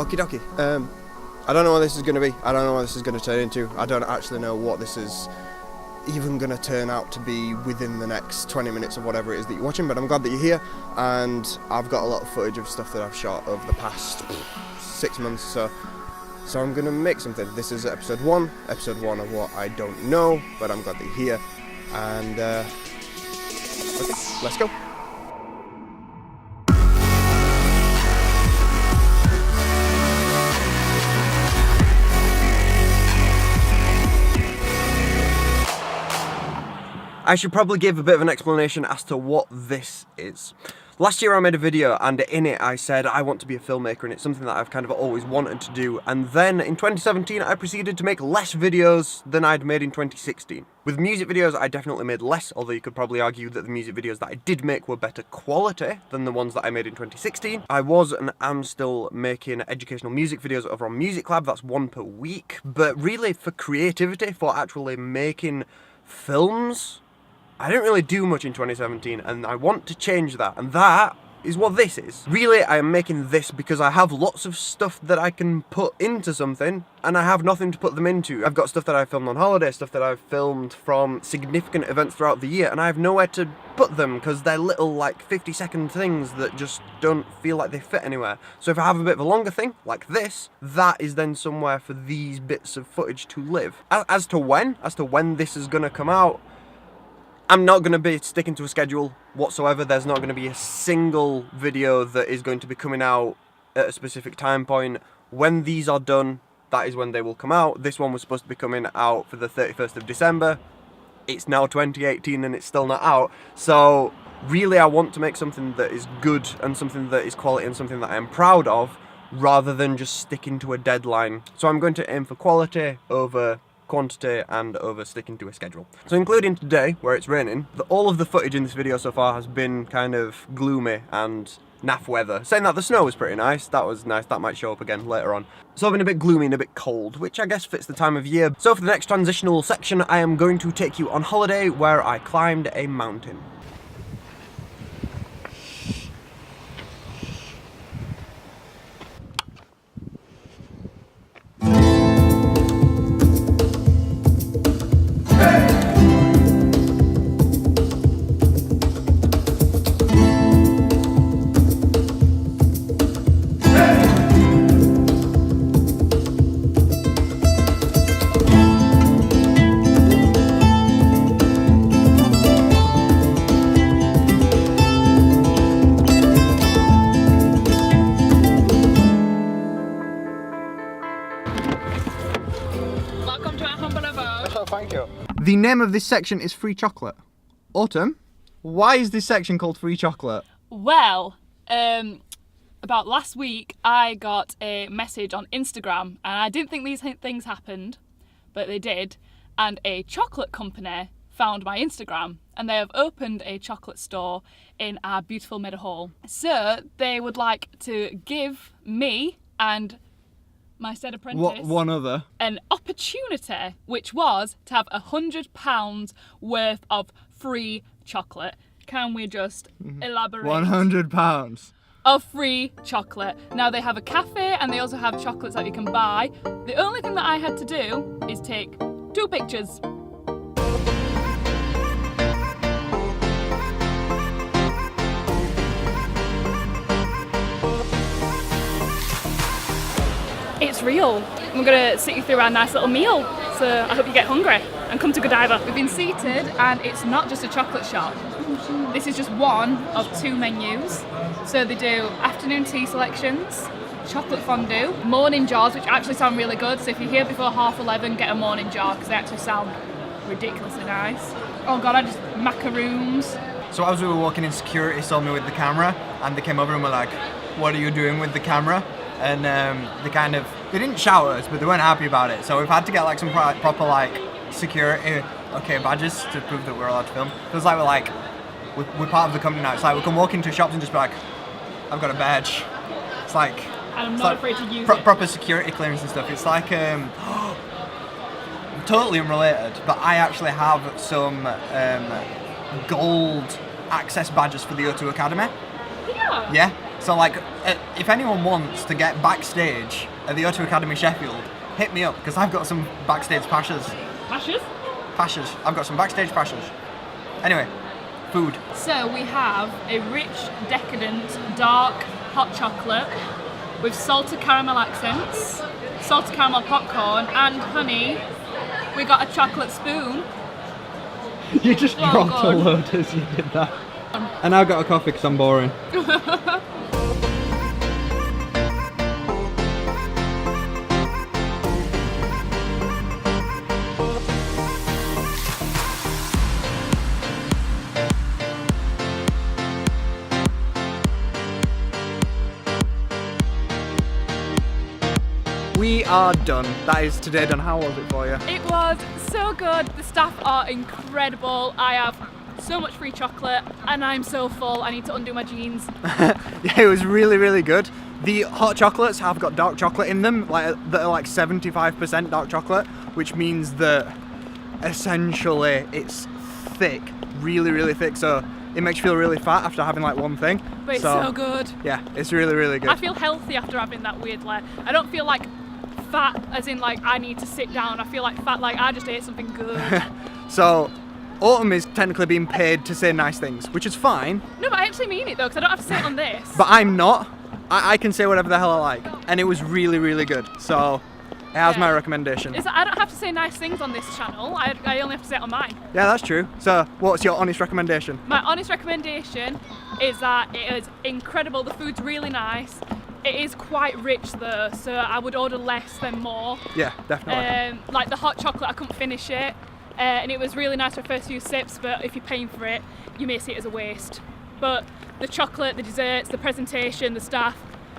Okie dokie. I don't know what this is going to be. I don't know what this is going to turn into. I don't actually know what this is even going to turn out to be within the next 20 minutes of whatever it is that you're watching, but I'm glad that you're here, and I've got a lot of footage of stuff that I've shot over the past 6 months, so I'm going to make something. This is episode one of what I don't know, but I'm glad that you're here, and okay, let's go. I should probably give a bit of an explanation as to what this is. Last year I made a video, and in it I said I want to be a filmmaker, and it's something that I've kind of always wanted to do, and then in 2017 I proceeded to make less videos than I'd made in 2016. With music videos I definitely made less, although you could probably argue that the music videos that I did make were better quality than the ones that I made in 2016. I was and am still making educational music videos over on Music Lab, that's one per week, but really for creativity, for actually making films, I didn't really do much in 2017, and I want to change that, and that is what this is. Really, I am making this because I have lots of stuff that I can put into something, and I have nothing to put them into. I've got stuff that I filmed on holiday, stuff that I've filmed from significant events throughout the year, and I have nowhere to put them because they're little, like, 50-second things that just don't feel like they fit anywhere. So if I have a bit of a longer thing, like this, that is then somewhere for these bits of footage to live. As to when this is gonna come out, I'm not going to be sticking to a schedule whatsoever. There's not going to be a single video that is going to be coming out at a specific time point. When these are done, that is when they will come out. This one was supposed to be coming out for the 31st of December. It's now 2018 and it's still not out. So really I want to make something that is good and something that is quality and something that I am proud of, rather than just sticking to a deadline. So I'm going to aim for quality over quantity and over sticking to a schedule. So including today, where it's raining, all of the footage in this video so far has been kind of gloomy and naff weather. Saying that, the snow was pretty nice. That was nice. That might show up again later on. So I've been a bit gloomy and a bit cold, which I guess fits the time of year. So for the next transitional section, I am going to take you on holiday where I climbed a mountain. Thank you. The name of this section is Free Chocolate. Autumn, why is this section called Free Chocolate? Well, about last week I got a message on Instagram, and I didn't think these things happened, but they did, and a chocolate company found my Instagram, and they have opened a chocolate store in our beautiful Meadowhall. So they would like to give me and my said apprentice One other an opportunity, which was to have £100 worth of free chocolate. Can we just elaborate? £100 of free chocolate. Now they have a cafe and they also have chocolates that you can buy. The only thing that I had to do is take 2 pictures. It's real. We're going to sit you through our nice little meal, so I hope you get hungry and come to Godiva. We've been seated, and it's not just a chocolate shop. This is just one of 2 menus. So they do afternoon tea selections, chocolate fondue, morning jars, which actually sound really good. So if you're here before 11:30, get a morning jar, because they actually sound ridiculously nice. Oh God, I just macaroons. So as we were walking in, security saw me with the camera, and they came over and were like, "What are you doing with the camera?" And they didn't shout at us, but they weren't happy about it. So we've had to get like some proper like security badges to prove that we're allowed to film. It was like we're part of the company now. It's like we can walk into shops and just be like, "I've got a badge." It's like, and I'm not afraid to use it. Proper security clearance and stuff. It's like totally unrelated, but I actually have some gold access badges for the O2 Academy. Yeah. Yeah. So like, if anyone wants to get backstage at the O2 Academy Sheffield, hit me up, because I've got some backstage passes. Pashes? Passes. I've got some backstage passes. Anyway, food. So we have a rich, decadent, dark hot chocolate with salted caramel accents, salted caramel popcorn, and honey. We got a chocolate spoon. You just Oh, dropped God. a load as you did that. And I've got a coffee because I'm boring. We are done. That is today done. How was it for you? It was so good. The staff are incredible. I have so much free chocolate and I'm so full. I need to undo my jeans. Yeah, it was really, really good. The hot chocolates have got dark chocolate in them, like that are like 75% dark chocolate, which means that essentially it's thick, really, really thick. So it makes you feel really fat after having like one thing. But it's so good. Yeah, it's really, really good. I feel healthy after having that weird layer. I don't feel like fat as in like I need to sit down. I feel like fat like I just ate something good. So Autumn is technically being paid to say nice things, which is fine, No, but I actually mean it though, because I don't have to say it on this. but I'm not. I can say whatever the hell I like, and it was really, really good. So it has my Yeah. recommendation. Is that I don't have to say nice things on this channel. I only have to say it on mine. Yeah, that's true. So what's your honest recommendation? My honest recommendation is that it is incredible. The food's really nice. It is quite rich though, so I would order less than more. Yeah, definitely. Like the hot chocolate, I couldn't finish it, and it was really nice for the first few sips. But if you're paying for it, you may see it as a waste. But the chocolate, the desserts, the presentation, the staff,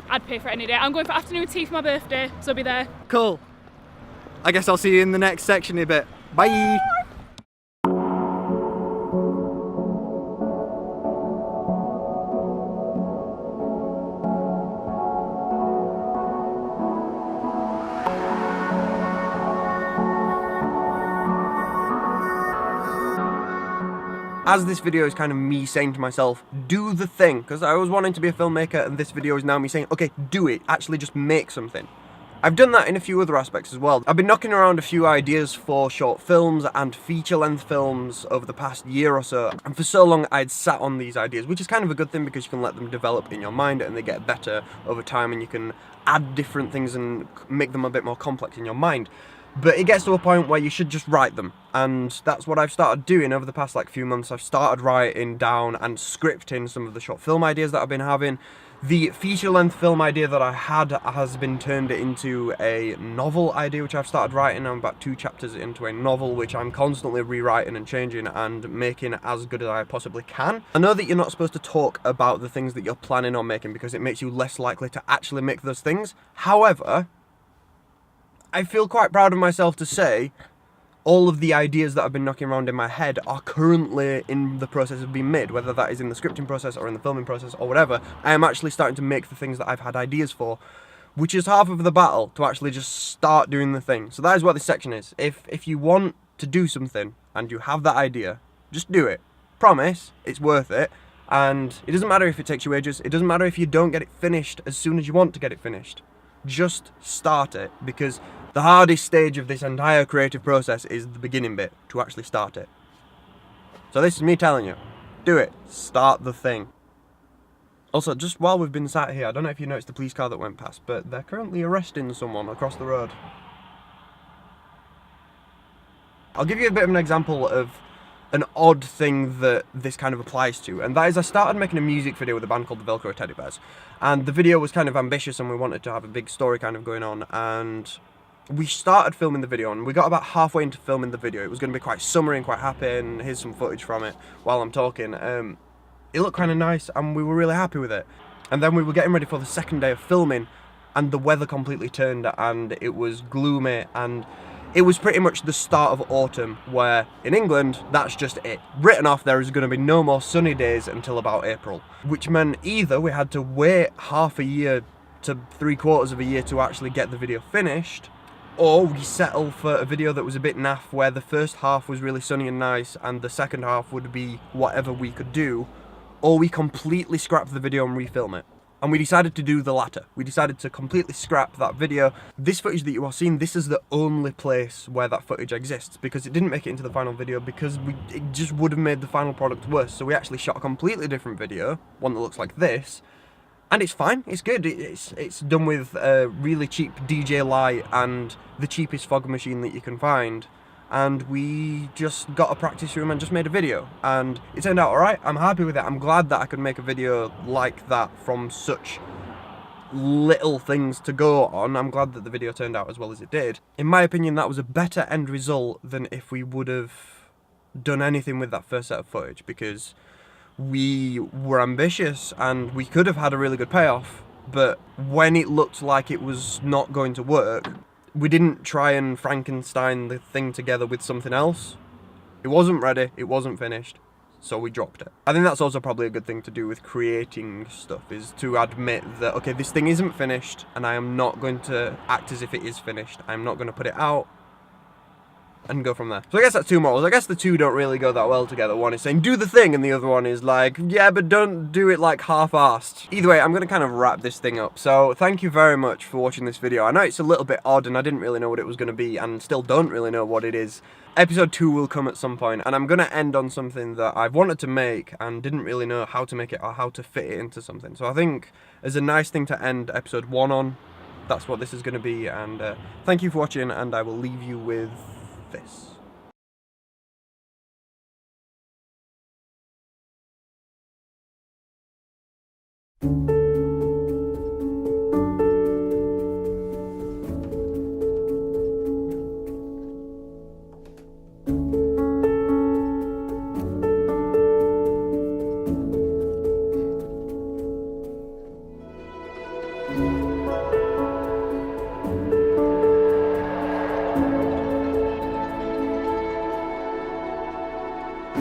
I'd pay for it any day. I'm going for afternoon tea for my birthday, so I'll be there. Cool. I guess I'll see you in the next section in a bit. Bye. As this video is kind of me saying to myself, do the thing, because I was wanting to be a filmmaker and this video is now me saying, okay, do it, actually just make something. I've done that in a few other aspects as well. I've been knocking around a few ideas for short films and feature-length films over the past year or so, and for so long I'd sat on these ideas, which is kind of a good thing because you can let them develop in your mind and they get better over time and you can add different things and make them a bit more complex in your mind. But it gets to a point where you should just write them, and that's what I've started doing over the past few months. I've started writing down and scripting some of the short film ideas that I've been having. The feature-length film idea that I had has been turned into a novel idea, which I've started writing. I'm about 2 chapters into a novel, which I'm constantly rewriting and changing and making as good as I possibly can. I know that you're not supposed to talk about the things that you're planning on making because it makes you less likely to actually make those things. However, I feel quite proud of myself to say all of the ideas that I've been knocking around in my head are currently in the process of being made, whether that is in the scripting process or in the filming process or whatever. I am actually starting to make the things that I've had ideas for, which is half of the battle, to actually just start doing the thing. So that is what this section is. If you want to do something and you have that idea, just do it. Promise, it's worth it. And it doesn't matter if it takes you ages. It doesn't matter if you don't get it finished as soon as you want to get it finished. Just start it, because the hardest stage of this entire creative process is the beginning bit, to actually start it. So this is me telling you, do it, start the thing. Also, just while we've been sat here, I don't know if you noticed the police car that went past, but they're currently arresting someone across the road. I'll give you a bit of an example of an odd thing that this kind of applies to, and that is I started making a music video with a band called the Velcro Teddy Bears, and the video was kind of ambitious and we wanted to have a big story kind of going on, and we started filming the video and we got about halfway into filming the video. It was going to be quite summery and quite happy, and here's some footage from it while I'm talking. It looked kind of nice and we were really happy with it, and then we were getting ready for the second day of filming and the weather completely turned and it was gloomy, and it was pretty much the start of autumn, where in England, that's just it. Written off, there is going to be no more sunny days until about April, which meant either we had to wait half a year to 3/4 of a year to actually get the video finished, or we settle for a video that was a bit naff, where the first half was really sunny and nice and the second half would be whatever we could do, or we completely scrap the video and refilm it. And we decided to do the latter. We decided to completely scrap that video. This footage that you are seeing, this is the only place where that footage exists, because it didn't make it into the final video because it just would have made the final product worse. So we actually shot a completely different video, one that looks like this, and it's fine, it's good. It's done with a really cheap DJ light and the cheapest fog machine that you can find. And we just got a practice room and just made a video, and it turned out alright. I'm happy with it. I'm glad that I could make a video like that from such little things to go on. I'm glad that the video turned out as well as it did. In my opinion, that was a better end result than if we would have done anything with that first set of footage, because we were ambitious and we could have had a really good payoff, but when it looked like it was not going to work, we didn't try and Frankenstein the thing together with something else. It wasn't ready, it wasn't finished, so we dropped it. I think that's also probably a good thing to do with creating stuff, is to admit that, okay, this thing isn't finished, and I am not going to act as if it is finished. I'm not going to put it out and go from there. So I guess that's two morals. I guess the two don't really go that well together. One is saying, do the thing, and the other one is like, yeah, but don't do it like half-assed. Either way, I'm going to kind of wrap this thing up. So thank you very much for watching this video. I know it's a little bit odd, and I didn't really know what it was going to be, and still don't really know what it is. Episode 2 will come at some point, and I'm going to end on something that I've wanted to make and didn't really know how to make it or how to fit it into something. So I think as a nice thing to end episode 1 on, that's what this is going to be, and thank you for watching, and I will leave you with this.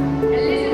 Elizabeth.